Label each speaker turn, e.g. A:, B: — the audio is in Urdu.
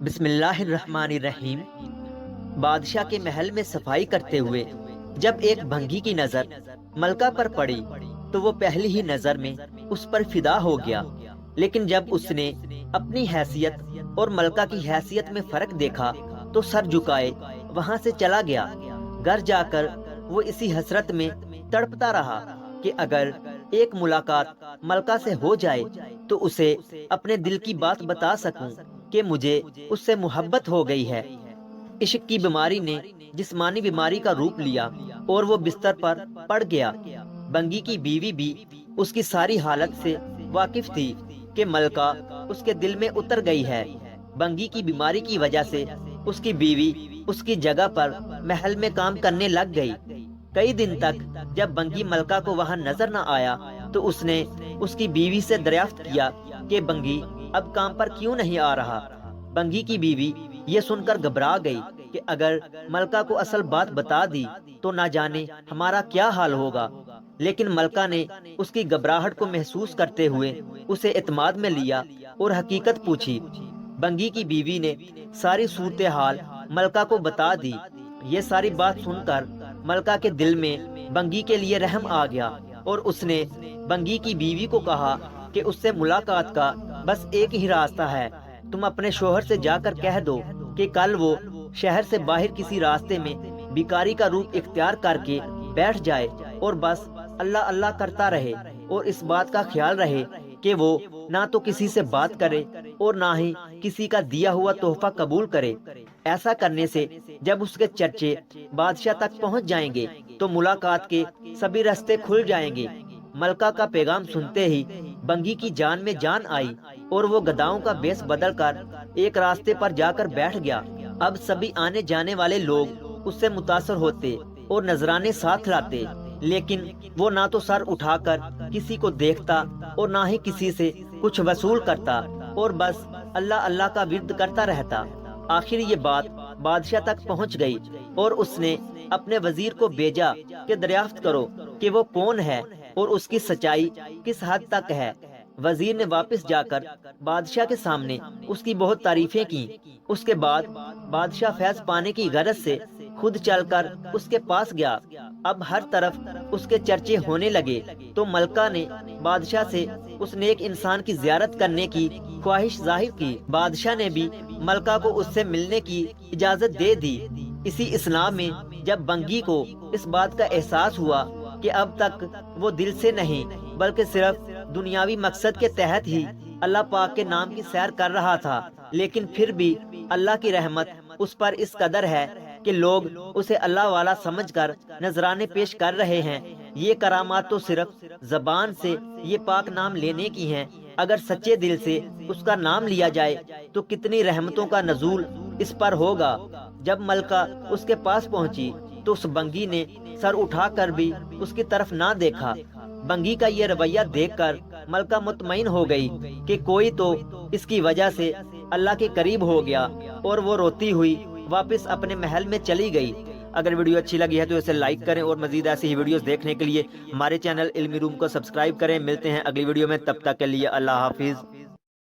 A: بسم اللہ الرحمن الرحیم۔ بادشاہ کے محل میں صفائی کرتے ہوئے جب ایک بھنگی کی نظر ملکہ پر پڑی تو وہ پہلی ہی نظر میں اس پر فدا ہو گیا، لیکن جب اس نے اپنی حیثیت اور ملکہ کی حیثیت میں فرق دیکھا تو سر جھکائے وہاں سے چلا گیا۔ گھر جا کر وہ اسی حسرت میں تڑپتا رہا کہ اگر ایک ملاقات ملکہ سے ہو جائے تو اسے اپنے دل کی بات بتا سکوں کہ مجھے اس سے محبت ہو گئی ہے۔ عشق کی بیماری نے جسمانی بیماری کا روپ لیا اور وہ بستر پر پڑ گیا۔ بنگی کی بیوی بھی اس کی ساری حالت سے واقف تھی کہ ملکہ اس کے دل میں اتر گئی ہے۔ بنگی کی بیماری کی وجہ سے اس کی بیوی اس کی جگہ پر محل میں کام کرنے لگ گئی۔ کئی دن تک جب بنگی ملکہ کو وہاں نظر نہ آیا تو اس نے اس کی بیوی سے دریافت کیا کہ بنگی اب کام پر کیوں نہیں آ رہا۔ بنگی کی بیوی یہ سن کر گھبرا گئی کہ اگر ملکہ کو اصل بات بتا دی تو نہ جانے ہمارا کیا حال ہوگا، لیکن ملکہ نے اس کی گھبراہٹ کو محسوس کرتے ہوئے اسے اعتماد میں لیا اور حقیقت پوچھی۔ بنگی کی بیوی نے ساری صورتحال ملکہ کو بتا دی۔ یہ ساری بات سن کر ملکہ کے دل میں بنگی کے لیے رحم آ گیا اور اس نے بنگی کی بیوی کو کہا کہ اس سے ملاقات کا بس ایک ہی راستہ ہے، تم اپنے شوہر سے جا کر کہہ دو کہ کل وہ شہر سے باہر کسی راستے میں بیکاری کا روپ اختیار کر کے بیٹھ جائے اور بس اللہ اللہ کرتا رہے اور اس بات کا خیال رہے کہ وہ نہ تو کسی سے بات کرے اور نہ ہی کسی کا دیا ہوا تحفہ قبول کرے۔ ایسا کرنے سے جب اس کے چرچے بادشاہ تک پہنچ جائیں گے تو ملاقات کے سبھی راستے کھل جائیں گے۔ ملکہ کا پیغام سنتے ہی بنگی کی جان میں جان آئی اور وہ گداؤں کا بیس بدل کر ایک راستے پر جا کر بیٹھ گیا۔ اب سبھی آنے جانے والے لوگ اس سے متاثر ہوتے اور نذرانے ساتھ لاتے، لیکن وہ نہ تو سر اٹھا کر کسی کو دیکھتا اور نہ ہی کسی سے کچھ وصول کرتا اور بس اللہ اللہ کا ورد کرتا رہتا۔ آخر یہ بات بادشاہ تک پہنچ گئی اور اس نے اپنے وزیر کو بھیجا کہ دریافت کرو کہ وہ کون ہے اور اس کی سچائی کس حد تک ہے۔ وزیر نے واپس جا کر بادشاہ کے سامنے اس کی بہت تعریفیں کی۔ اس کے بعد بادشاہ فیض پانے کی غرض سے خود چل کر اس کے پاس گیا۔ اب ہر طرف اس کے چرچے ہونے لگے تو ملکہ نے بادشاہ سے اس نیک انسان کی زیارت کرنے کی خواہش ظاہر کی۔ بادشاہ نے بھی ملکہ کو اس سے ملنے کی اجازت دے دی۔ اسی اثناء میں جب بنگی کو اس بات کا احساس ہوا کہ اب تک وہ دل سے نہیں بلکہ صرف دنیاوی مقصد کے تحت ہی اللہ پاک کے نام کی سیر کر رہا تھا، لیکن پھر بھی اللہ کی رحمت اس پر اس قدر ہے کہ لوگ اسے اللہ والا سمجھ کر نذرانے پیش کر رہے ہیں۔ یہ کرامات تو صرف زبان سے یہ پاک نام لینے کی ہیں، اگر سچے دل سے اس کا نام لیا جائے تو کتنی رحمتوں کا نزول اس پر ہوگا۔ جب ملکہ اس کے پاس پہنچی تو اس بنگی نے سر اٹھا کر بھی اس کی طرف نہ دیکھا۔ بنگی کا یہ رویہ دیکھ کر ملکہ مطمئن ہو گئی کہ کوئی تو اس کی وجہ سے اللہ کے قریب ہو گیا اور وہ روتی ہوئی واپس اپنے محل میں چلی گئی۔ اگر ویڈیو اچھی لگی ہے تو اسے لائک کریں اور مزید ایسی ہی ویڈیوز دیکھنے کے لیے ہمارے چینل علمی روم کو سبسکرائب کریں۔ ملتے ہیں اگلی ویڈیو میں، تب تک کے لیے اللہ حافظ۔